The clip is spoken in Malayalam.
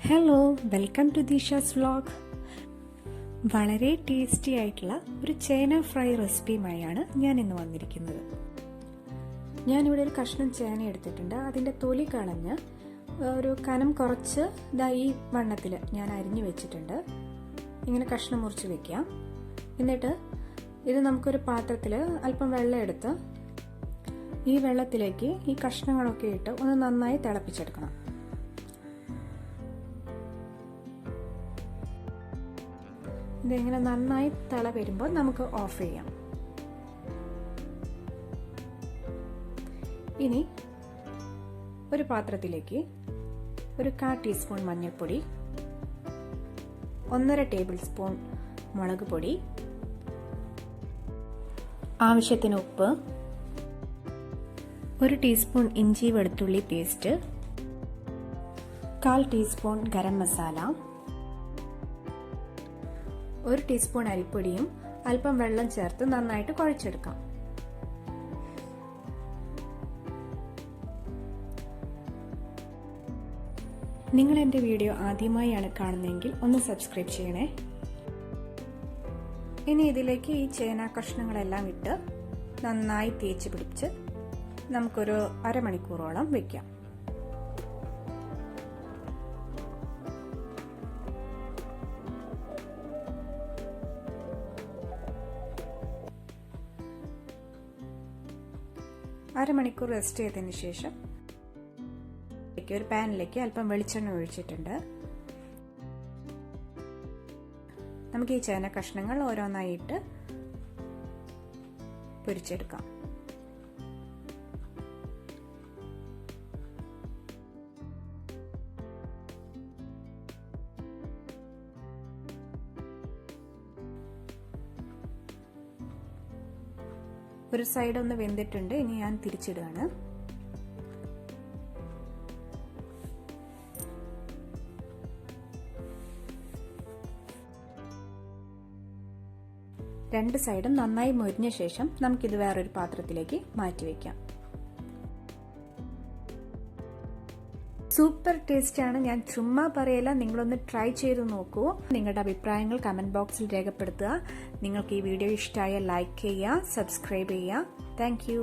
Hello, welcome to Deesha's vlog. വളരെ ടേസ്റ്റി ആയിട്ടുള്ള ഒരു ചേന ഫ്രൈ റെസിപ്പിയുമായാണ് ഞാൻ ഇന്ന് വന്നിരിക്കുന്നത്. ഞാനിവിടെ ഒരു കഷ്ണം ചേന എടുത്തിട്ടുണ്ട്. അതിൻ്റെ തൊലി കളഞ്ഞ് ഒരു കനം കുറച്ച് ഈ വണ്ണത്തിൽ ഞാൻ അരിഞ്ഞു വെച്ചിട്ടുണ്ട്. ഇങ്ങനെ കഷ്ണം മുറിച്ച് വെക്കാം. എന്നിട്ട് ഇത് നമുക്കൊരു പാത്രത്തിൽ അല്പം വെള്ളം എടുത്ത് ഈ വെള്ളത്തിലേക്ക് ഈ കഷ്ണങ്ങളൊക്കെ ഇട്ട് ഒന്ന് നന്നായി തിളപ്പിച്ചെടുക്കണം. ഇതിങ്ങനെ നന്നായി തിള വരുമ്പോൾ നമുക്ക് ഓഫ് ചെയ്യാം. ഇനി ഒരു പാത്രത്തിലേക്ക് ഒരു 1/4 ടീസ്പൂൺ മഞ്ഞൾപ്പൊടി, 1.5 ടേബിൾ സ്പൂൺ മുളക് പൊടി, ആവശ്യത്തിന് ഉപ്പ്, 1 ടീസ്പൂൺ ഇഞ്ചി വെളുത്തുള്ളി paste, 1/4 teaspoon garam masala, 1 teaspoon അരിപ്പൊടിയും അല്പം വെള്ളം ചേർത്ത് നന്നായിട്ട് കുഴച്ചെടുക്കാം. നിങ്ങൾ എൻ്റെ വീഡിയോ ആദ്യമായാണ് കാണുന്നതെങ്കിൽ ഒന്ന് സബ്സ്ക്രൈബ് ചെയ്യണേ. ഇനി ഇതിലേക്ക് ഈ ചേന കഷ്ണങ്ങളെല്ലാം ഇട്ട് നന്നായി തേച്ച് പിടിച്ച് നമുക്കൊരു അരമണിക്കൂറോളം വെക്കാം. അരമണിക്കൂർ റെസ്റ്റ് ചെയ്തതിന് ശേഷം ഒരു പാനിലേക്ക് അല്പം വെളിച്ചെണ്ണ ഒഴിച്ചിട്ടുണ്ട്. നമുക്ക് ഈ ചേന കഷ്ണങ്ങൾ ഓരോന്നായിട്ട് പൊരിച്ചെടുക്കാം. ഒരു സൈഡ് ഒന്ന് വെന്തിട്ടുണ്ട്. ഇനി ഞാൻ തിരിച്ചിടുകയാണ്. രണ്ട് സൈഡും നന്നായി മൊരിഞ്ഞ ശേഷം നമുക്കിത് വേറൊരു പാത്രത്തിലേക്ക് മാറ്റിവെക്കാം. സൂപ്പർ ടേസ്റ്റ് ആണ്. ഞാൻ ചുമ്മാ പറയല്ല, നിങ്ങളൊന്ന് ട്രൈ ചെയ്ത് നോക്കൂ. നിങ്ങളുടെ അഭിപ്രായങ്ങൾ കമന്റ് ബോക്സിൽ രേഖപ്പെടുത്തുക. നിങ്ങൾക്ക് ഈ വീഡിയോ ഇഷ്ടമായ ലൈക്ക് ചെയ്യുക, സബ്സ്ക്രൈബ് ചെയ്യുക. Thank you.